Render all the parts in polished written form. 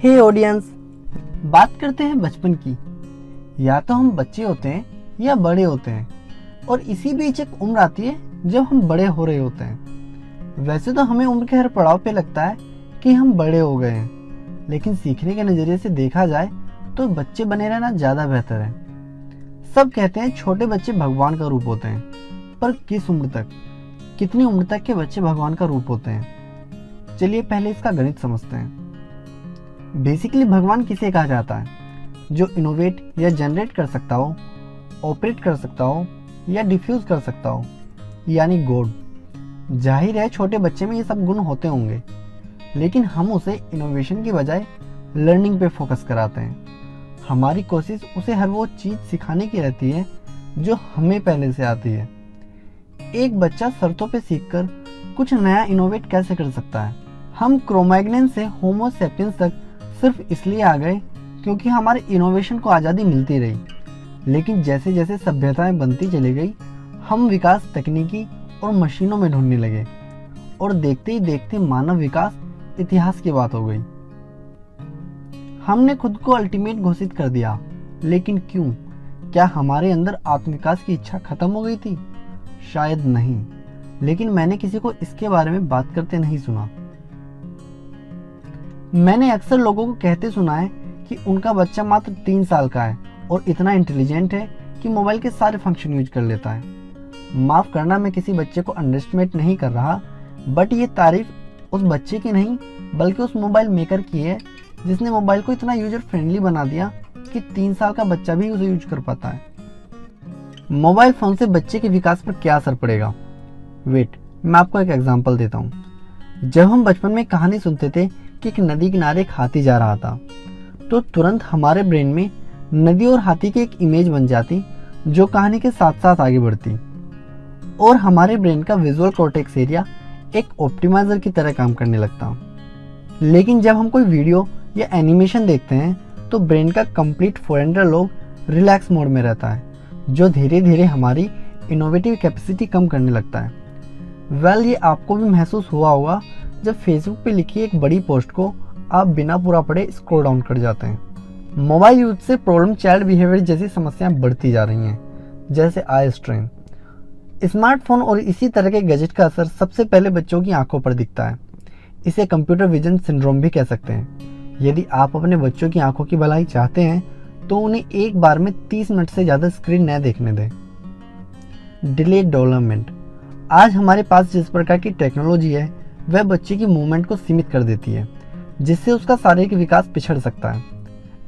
हे audience, बात करते हैं बचपन की। या तो हम बच्चे होते हैं या बड़े होते हैं, और इसी बीच एक उम्र आती है जब हम बड़े हो रहे होते हैं। वैसे तो हमें उम्र के हर पड़ाव पे लगता है कि हम बड़े हो गए हैं, लेकिन सीखने के नज़रिए से देखा जाए तो बच्चे बने रहना ज़्यादा बेहतर है। सब कहते हैं छोटे बच्चे भगवान का रूप होते हैं, पर किस उम्र तक, कितनी उम्र तक के बच्चे भगवान का रूप होते हैं? चलिए पहले इसका गणित समझते हैं। बेसिकली भगवान किसे कहा जाता है? जो इनोवेट या जनरेट कर सकता हो, ऑपरेट कर सकता हो या डिफ्यूज कर सकता हो, यानी गॉड। जाहिर है छोटे बच्चे में ये सब गुण होते होंगे, लेकिन हम उसे इनोवेशन की बजाय लर्निंग पे फोकस कराते हैं। हमारी कोशिश उसे हर वो चीज़ सिखाने की रहती है जो हमें पहले से आती है। एक बच्चा शर्तों पे सीखकर कुछ नया इनोवेट कैसे कर सकता है? हम क्रोमैग्नन से होमो सैपियंस तक सिर्फ इसलिए आ गए क्योंकि हमारे इनोवेशन को आज़ादी मिलती रही। लेकिन जैसे जैसे सभ्यताएं बनती चली गई, हम विकास तकनीकी और मशीनों में ढूंढने लगे, और देखते ही देखते मानव विकास इतिहास की बात हो गई। हमने खुद को अल्टीमेट घोषित कर दिया, लेकिन क्यों? क्या हमारे अंदर आत्मविकास की इच्छा खत्म हो गई थी? शायद नहीं, लेकिन मैंने किसी को इसके बारे में बात करते नहीं सुना। मैंने अक्सर लोगों को कहते सुना है कि उनका बच्चा मात्र 3 साल का है और इतना इंटेलिजेंट है कि मोबाइल के सारे फंक्शन यूज कर लेता है। माफ करना, मैं किसी बच्चे को अंडरएस्टिमेट नहीं कर रहा, बट ये तारीफ उस बच्चे की नहीं बल्कि उस मोबाइल मेकर की है जिसने मोबाइल को इतना यूजर फ्रेंडली बना दिया कि 3 साल का बच्चा भी उसे यूज कर पाता है। मोबाइल फोन से बच्चे के विकास पर क्या असर पड़ेगा? वेट, मैं आपको एक एग्जांपल देता हूँ। जब हम बचपन में कहानी सुनते थे कि एक नदी किनारे एक हाथी जा रहा था, तो तुरंत हमारे ब्रेन में नदी और हाथी की एक इमेज बन जाती जो कहानी के साथ साथ आगे बढ़ती, और हमारे ब्रेन का विजुअल कॉर्टेक्स एरिया एक ऑप्टिमाइजर की तरह काम करने लगता। लेकिन जब हम कोई वीडियो या एनिमेशन देखते हैं तो ब्रेन का complete frontal lobe relax mode में रहता है, जो धीरे धीरे हमारी इनोवेटिव कैपेसिटी कम करने लगता है। ये आपको भी महसूस हुआ होगा जब फेसबुक पे लिखी एक बड़ी पोस्ट को आप बिना पूरा पढ़े स्क्रॉल डाउन कर जाते हैं। मोबाइल यूज से प्रॉब्लम चाइल्ड बिहेवियर जैसी समस्याएं बढ़ती जा रही हैं, जैसे आई स्ट्रेन। स्मार्टफोन और इसी तरह के गैजेट का असर सबसे पहले बच्चों की आंखों पर दिखता है। इसे कंप्यूटर विजन सिंड्रोम भी कह सकते हैं। यदि आप अपने बच्चों की आंखों की भलाई चाहते हैं तो उन्हें एक बार में 30 मिनट से ज़्यादा स्क्रीन न देखने दें। Delayed development. आज हमारे पास जिस प्रकार की टेक्नोलॉजी है वह बच्चे की मूवमेंट को सीमित कर देती है, जिससे उसका शारीरिक विकास पिछड़ सकता है।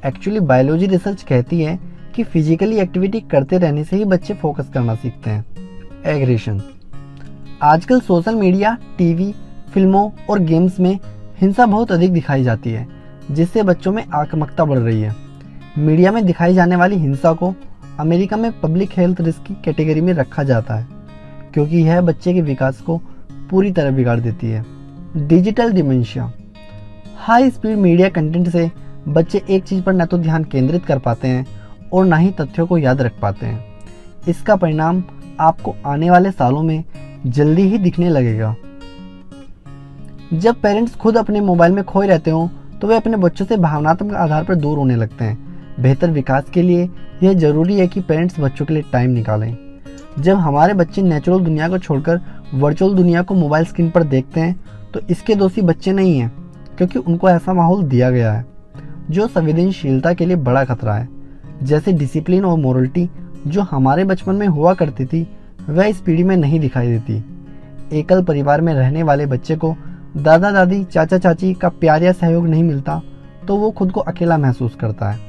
एक्चुअली बायोलॉजी रिसर्च कहती है कि फिजिकली एक्टिविटी करते रहने से ही बच्चे फोकस करना सीखते हैं। एग्रेशन। आजकल सोशल मीडिया, टीवी, फिल्मों और गेम्स में हिंसा बहुत अधिक दिखाई जाती है, जिससे बच्चों में आक्रामकता बढ़ रही है। मीडिया में दिखाई जाने वाली हिंसा को अमेरिका में पब्लिक हेल्थ रिस्क की कैटेगरी में रखा जाता है, क्योंकि यह बच्चे के विकास को पूरी तरह बिगाड़ देती है। Digital dementia. High speed media content से बच्चे एक चीज़ पर न तो ध्यान केंद्रित कर पाते हैं और न ही तथ्यों को याद रख पाते हैं। इसका परिणाम आपको आने वाले सालों में जल्दी ही दिखने लगेगा। जब पेरेंट्स खुद अपने मोबाइल में खोए रहते हों तो वे अपने बच्चों से भावनात्मक आधार पर दूर होने लगते हैं। बेहतर विकास के लिए यह जरूरी है कि पेरेंट्स बच्चों के लिए टाइम निकालें। जब हमारे बच्चे नेचुरल दुनिया को छोड़कर वर्चुअल दुनिया को मोबाइल स्क्रीन पर देखते हैं तो इसके दोषी बच्चे नहीं हैं, क्योंकि उनको ऐसा माहौल दिया गया है जो संवेदनशीलता के लिए बड़ा खतरा है। जैसे डिसिप्लिन और मोरलिटी जो हमारे बचपन में हुआ करती थी, वह इस पीढ़ी में नहीं दिखाई देती। एकल परिवार में रहने वाले बच्चे को दादा दादी, चाचा चाची का प्यार या सहयोग नहीं मिलता तो वो खुद को अकेला महसूस करता है।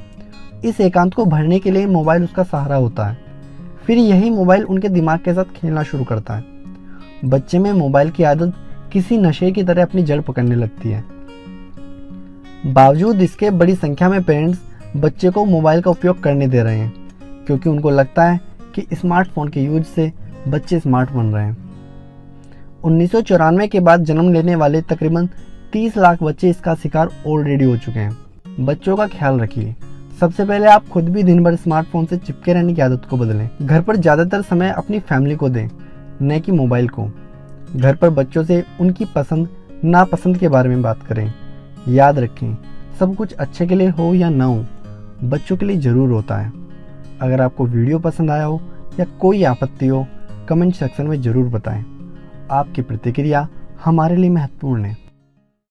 इस एकांत को भरने के लिए मोबाइल उसका सहारा होता है। फिर यही मोबाइल उनके दिमाग के साथ खेलना शुरू करता है। बच्चे में मोबाइल की आदत किसी नशे की तरह अपनी जड़ पकड़ने लगती है। बावजूद इसके बड़ी संख्या में पेरेंट्स बच्चे को मोबाइल का उपयोग करने दे रहे हैं, क्योंकि उनको लगता है कि स्मार्टफोन के यूज से बच्चे स्मार्ट बन रहे हैं। 1994 के बाद जन्म लेने वाले तकरीबन 30 लाख बच्चे इसका शिकार ऑलरेडी हो चुके हैं। बच्चों का ख्याल रखिए। सबसे पहले आप खुद भी दिन भर स्मार्टफोन से चिपके रहने की आदत को बदलें। घर पर ज़्यादातर समय अपनी फैमिली को दें, न कि मोबाइल को। घर पर बच्चों से उनकी पसंद नापसंद के बारे में बात करें। याद रखें, सब कुछ अच्छे के लिए हो या ना हो, बच्चों के लिए ज़रूर होता है। अगर आपको वीडियो पसंद आया हो या कोई आपत्ति हो, कमेंट सेक्शन में ज़रूर बताएं। आपकी प्रतिक्रिया हमारे लिए महत्वपूर्ण है।